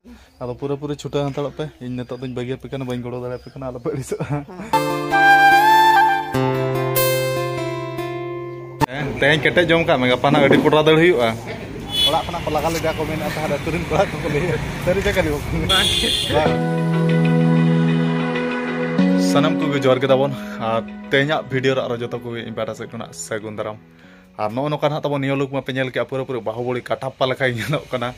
Kalau pura-pura छुटा hantar apa? Ini tak tuh bagi apa kan bayi golo dari apa kan ala apa riso. Teh kita jom kak, mega panah di pura dulu yuk ah. Kalau kena pelakal dia komen atas ada turun pula tuh kuliah. Dari jaga di waktu. Sanam ku jawar kita pun, tehnya video rak rojo ku impera sekuna segundaram. No no kan hata pun nioluk ma penyel ke pura-pura bahubali katap pala kayak no kana.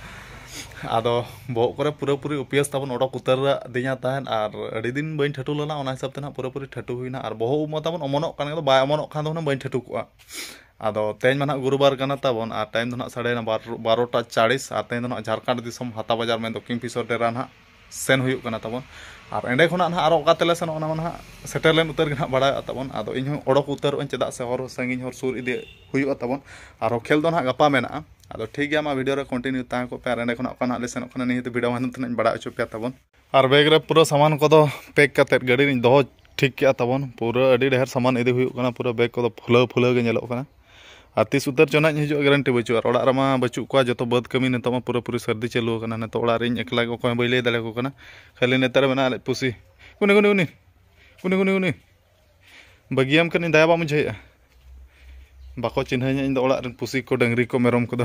Ado bawa kore pura-pura upias tabun odok utar dinya tahan ar adidin bain thatu lana ona hisab tena pura-pura thatu huina ar boho uma tabun omonok kan itu bay omonok kan tuh bain thatu kuah. Ado teh mana gurubar kana tabun ar time tuh nak sadai na 12:40 ar teh tuh nak Jharkhand disom hata bajar main doking pisor deran ha sen huyuk kana tabun ar ende khona na ar okatele sen ona mana settelen utar gina bada tabun ado inho odok utar on cedak se hor sangin hor sur ide huyuk tabun ar khel don ha gapa mena ado ठीक है मा video रे continue ता को पैर एंडे खना कना lesson खना नहीं तो वीडियो मान तन बड़ा अचो पे तबन आर बैग रे पूरा सामान को तो पैक करते गाड़ी रे दो ठीक के तबन पूरा अडी ढेर सामान इदि हुई कना पूरा बैग को तो फुला गे नेलो कना आ 30 उतर चना हिजो गारंटी बचु और ओड़ा रमा बचु को जतो बद कमी ने तमा पूरा पूरी सर्दी चलु कना ने तो ओड़ा रे एकला को कोय बैले दले को कना खाली नेतर बना पुसी कुनी बगियाम कनी दायाबा मुझे बाको चिन्हanya इन ओड़ा रन पुसी को डंगरी को मेरम को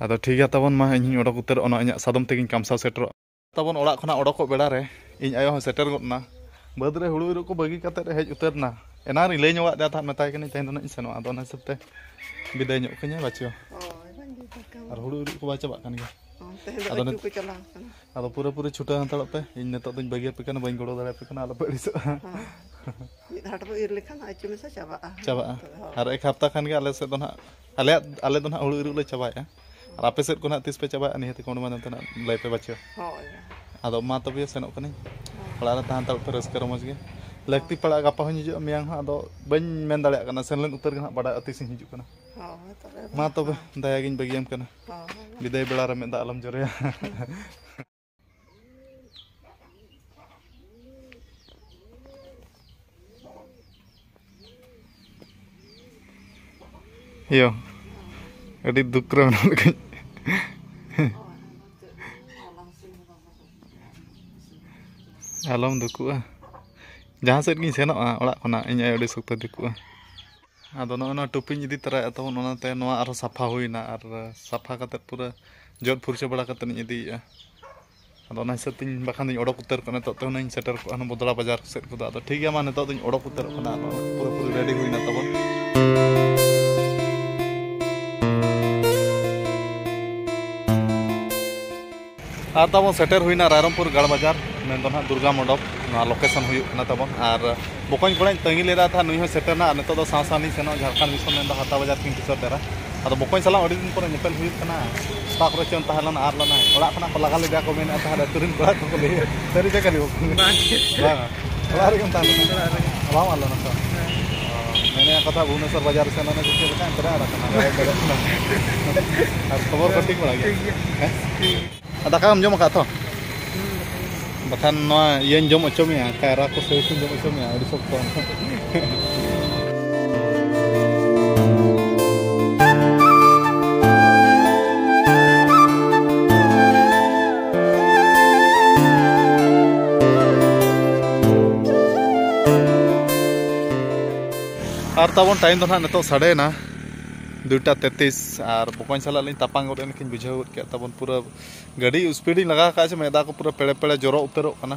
आदो ठीक है तबन मा इन ओडक उतर ओना इᱧ सादम तेगिन कामसा सेटर तबन ओड़ा खना ओडको बेड़ा रे इन आयो सेटर गना बद रे हुड़ु इरु को बगी कते हेज उतरना एना रि लय ᱧᱚᱜᱟ ᱫᱟ ᱛᱟ ᱢᱮᱛᱟᱭ ᱠᱟᱱᱟ ᱛᱮᱦᱮᱧ ᱫᱚ ᱱᱟᱹᱧ ᱥᱮᱱᱚᱜᱼᱟ ᱟᱫᱚ ᱚᱱᱟ ᱦᱤᱥᱟᱹᱵ ᱛᱮ ᱵᱤᱫᱟᱹᱭ ᱧᱚᱜ ᱠᱟᱹᱧᱟ ᱵᱟᱪᱚ ᱟᱨ ᱦᱩᱲᱩ ᱤᱨᱩ ᱠᱚ ᱵᱟ ᱪᱟᱵᱟᱜ ᱠᱟᱱ ᱜᱮᱭᱟ ᱟᱫᱚ ᱯᱩᱨᱟᱹ ᱪᱷᱩᱴᱟᱹ ᱦᱟᱛᱟᱲᱚᱜ ᱯᱮ ᱤᱧ ᱱᱤᱛᱚᱜ ᱫᱚᱧ ᱵᱟᱹᱜᱤ ᱟᱯᱮ ᱠᱟᱱᱟ ᱵᱟᱹᱧ ᱜᱚᱲᱚ ᱫᱟᱲᱮ ᱟᱯᱮ ᱠᱟᱱᱟ ᱟᱞᱚ ᱯᱮ ᱟᱹᱲᱤᱥᱚᱜᱼᱟ mid hat bo ir lekhan achu mesa चाबा और एक हफ्ता खान के आले से तो ना आले तो ना हुड़ु इरु ले चाबाया और आपे सेट को ना तीस पे चाबाया निहते कोन मान तना लय पे बच्चो आदो मा तबे सेनो कनी पड़ा रे तान तल पे रस्कर मज गे लगती पड़ा गपा हन हिजु मियां हा आदो बन मेन दाले कना सेनलन उतर गना बड़ा अति सिं हिजु कना मा तबे दया गिन बगियम कना विदाय बेला रे मेदा आलम जरे Yo, adik dukra mana kan? Alam dukua. Jangan set gini senok olah kena ini ayo disukta dukua. Ado no topi jadi terai atau nona teh noa ar safa hui na ar safa kata pura jod purca bala kata ni jadi ya. Ado na setin bahkan ni odok utar kena tok na setter ko anu bodola bajar set ko ado ठीक है mana tok ni odok utar kena pura ready hui na tabon. तब shutter हुईना रायरमपुर गढ़ बाजार में दुर्गा मंडप location हुई तब और बकन को तंगी लेदा था नुई सेटरना नित सावसानी सेनो झारखंड दिसम में हाता बाजार किन पिसर तेरा अब बकन सला अड़ी दिन पर निपल हुईना पाक रे चन तहलन आर लना ओड़ा खना को लगा लेदा को मेना था तुरिन बड़ा को ले तरी जगह ली ओड़ा रे कम ताला बाम आलो ना मैंने कथा भुवनेश्वर बाजार से ना कुछ लेका तेरा रखना और खबर कटिंग बड़ा गया ada kam jom ka to bakan no yen jom ochom ya kaira ko se jom ochom ya di sok ton ar tabon time to na neto sade na 2:33 और बकन साला लिन तापांग गोद एनकिन बुझाव के तबन पूरा गाड़ी स्पीड लगा का छ मैदा को पूरा पेड़े पेड़े जोरो उतरो कना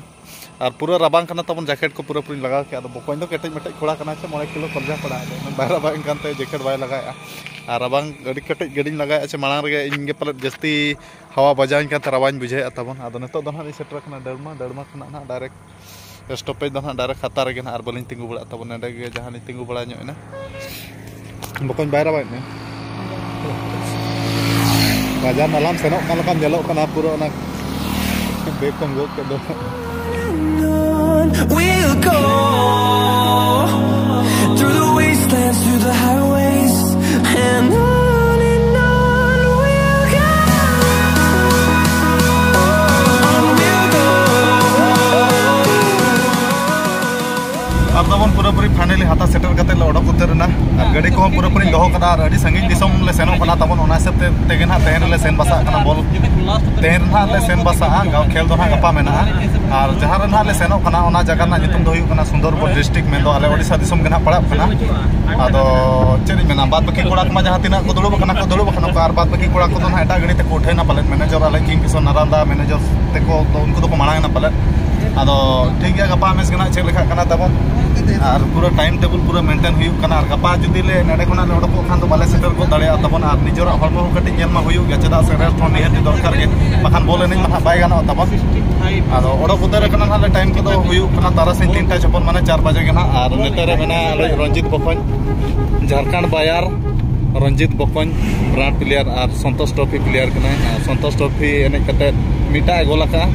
और पूरा रबांग कना तबन जैकेट को पूरा पूरी लगा के बकन दो केटेज मेटेज खोड़ा कना छ 9 किलो कर्जा पड़ा बाहर बांग कानते जैकेट बाय लगाया और रबांग गाड़ी केटेज गाड़ी लगाया छ मांग रे इन गे पल जस्ती हवा बजाइन का रबांग बुझे तबन आदो नतो दो ना सेटर कना डरमा कना ना डायरेक्ट स्टॉपेज दो ना डायरेक्ट खाता रे गना और बलिन तिंगु बड़ा तबन नेडे गे जहां तिंगु बड़ा ᱧᱚᱜ ना बकन बायरा बाय ने बाजार नालाम सेनोक kan lekam jelok kana pura na bekom gok ke do we'll go through the wastelands through the highways and on we'll go अब तबन पूरा पूरी फाइनली हाथा सेटर कते ले ओडक उतर ना गाड़ी को पूरा पूरी दोहो कदा अड़ी संगीन दिसम ले सेनो कना तबन ओना हिसाब ते तेगे ना तेहन ले सेन बसा कना बॉल तेहन ना ले सेन बसा गाव खेल दो ना गपा मेना और जहां रे ना ले सेनो कना ओना जगह ना नितुम दो हुई कना सुंदरपुर डिस्ट्रिक्ट में दो आले ओडिसा दिसम के ना पड़ा कना आदो चेरी मेना बाद बाकी कोड़ा कमा जहां तिना को दुड़ुब कना को आर बाद बाकी कोड़ा को दो ना एटा गाड़ी ते कोठे ना पाले मैनेजर आले किंग किसो नारांदा मैनेजर ते को उनको तो मांग ना पाले आदो ठीक गया गपा मेस गना चेक लेखा कना तबन और पूरा टाइम टेबल पूरा मेंटेन हुई कना और गपा जुदी ले नेडे कोना ले ओडको खान तो बाले सेटर को दड़िया तबन और निजरा हरमो कटि नेल मा हुई गया चदा से रेस्ट होनी है दरकार के बखान बोले नहीं मा बाय गाना तबन आदो ओडो उधर कना हाले टाइम को तो हुई कना तारा से 3टा छपन माने 4 बजे के ना और नेतरे मेना रंजीत बकन झारखंड बाजार रंजीत बकन ब्रांड प्लेयर और संतोष ट्रॉफी प्लेयर कना संतोष ट्रॉफी एने कते मिटा गोला का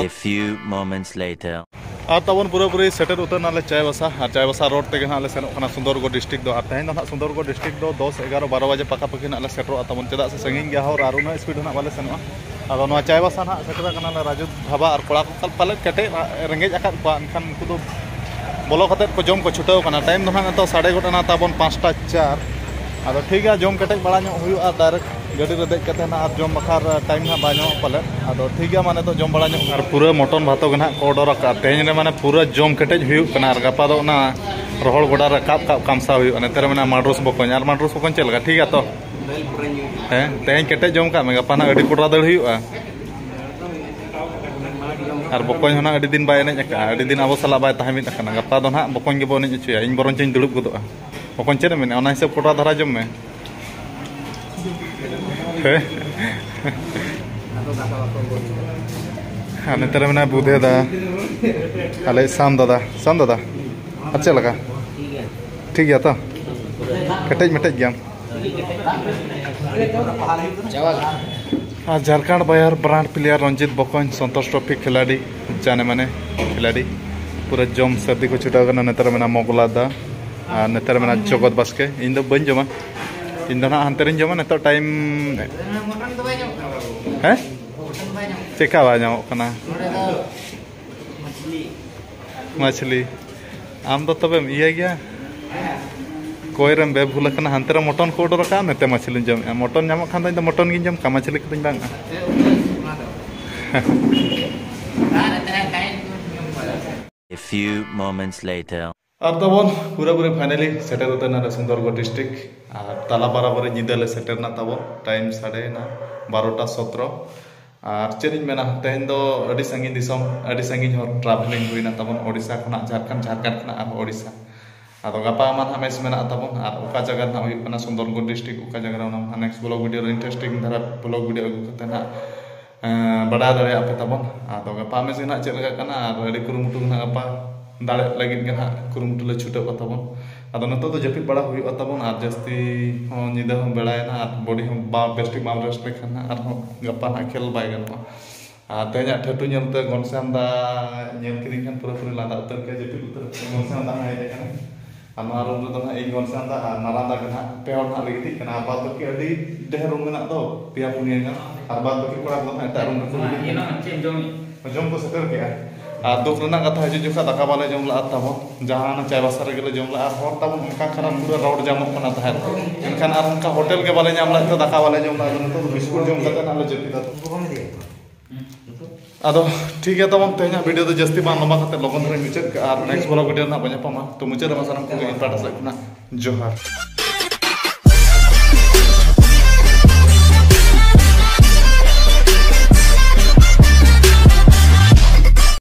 A few moments later. और तबन पूरा पूरी सेटर उतर नाले चायबासा रोड तेगे नाले सेनो कना सुंदरगढ़ डिस्ट्रिक्ट दो तेहन दो ना सुंदरगढ़ डिस्ट्रिक्ट दो 10, 11, 12 बजे पका पकी नाले सेटर तबन चदा से संगिन गया और उना स्पीड ना बाले सेनो आदो नो चायबासा ना सेटर कना राजू धाबा और कोड़ा को पाले कटे रेंगेज अकात पा एनखान उनको दो बोलो खते को जम को छुटाव कना टाइम दो ना तो 5:30 ना तबन 5टा 4 आदो ठीक है जम कटे बड़ा नो हुआ डायरेक्ट गाड़ी रे देख कते ना और जम बखार टाइम ना बाño पाले आदो ठीक है माने तो जम बड़ा नो और पूरा मटन भातो गना को ऑर्डर का तेज रे माने पूरा जम कटेज हुई कना और गपा दो ना रोहड़ गोडा रे काप कामसा हुई नेतर में माड्रोस बकन और माड्रोस बकन चलगा ठीक है तो हैं तेज कटेज जम का में गपा ना गाड़ी कोड़ा दड़ हुई और बकन होना अड़ी दिन बाय एनेज का अड़ी दिन अब सला बाय ताहमित कना गपा दो ना बकन के बोने चुया इन बरन चें दुड़ुब गदोआ बकन चेन में ओना हिसाब कोड़ा धरा जम में नेतर में बुधे दा अले शाम दादा अच्छा लगा ठीक है तो कटेज मटेज गया झारखंड बाजार ब्रांड प्लेयर रंजीत बकन संतोष ट्रॉफी खिलाड़ी जाने माने खिलाड़ी पूरा जम सर्दी को छुटा नेतर में मोगला दा नेतर में जगत बास्के इन दो बन जमा इन दो ना हंतरिन जमा नेतर टाइम है चेका बाño कना मछली आम दो तबे इया गया कोयरम बे भूल कना हंतरे मटन को ऑर्डर का नेते मछली जम मटन नाम खान दो मटन गिन जम का मछली कदिन बांग A few moments later. अब तबन पूरा पूरी फाइनली सेटर उतर ना सुंदरगढ़ डिस्ट्रिक्ट और ताला बराबर निदले सेटर ना तबन टाइम 12:17 और चेरिंग मेना तेहन दो अड़ी संगीन दिसम अड़ी संगीन हो ट्रैवलिंग हुईना तबन ओडिसा खना झारखंड खना और ओडिसा आदो गपा मान हमेस मेना तबन और ओका जगह ना हुई कना सुंदरगढ़ डिस्ट्रिक्ट ओका जगह ना नेक्स्ट ब्लॉग वीडियो इंटरेस्टिंग धारा ब्लॉग वीडियो अगु कते ना बड़ा दड़े आपे तबन आदो गपा मेस ना चेक लगा कना और अड़ी कुरुमुटु ना गपा दाड़े लगिन के ना कुरुमुटु ले छुटे तबन आदो नतो तो जपित बड़ा हुई तबन और जस्ती हो निदा हो बेड़ायना और बॉडी हो बा बेस्टिक माम रेस्ट लेखना और गपा ना खेल बाय गनो तेज ठेटू नेलते गनसांदा नेल किरिन खान पूरा पूरी लादा उतर के जपित उतर गनसांदा हाय देखना आमा रूम रे दना इन गनसांदा नारांदा कना पेहर ना लगिति कना बाद बाकी अडी ढेर रूम मेना दो पिया पुनिया ना और बाद बाकी कोड़ा को एटा रूम रे को जम को सेटर के और दुख रना कथा हजू जुखा दाका बाले जम ला तबन जहां चायबासा रे जम ला और तबन उनका खरा पूरा रोड जामत कना ताहे एनखान और उनका होटल के बाले जाम ला तो दाका बाले जम ला तो बिस्कुट जम कते ना ले जपिता आदो ठीक है तबन तेना वीडियो तो जस्ती बान लंबा कते लगन धरे मुचाद और नेक्स्ट ब्लॉग वीडियो ना बजा पामा तो मुचाद मा सानम को इन पाटा से जोहार।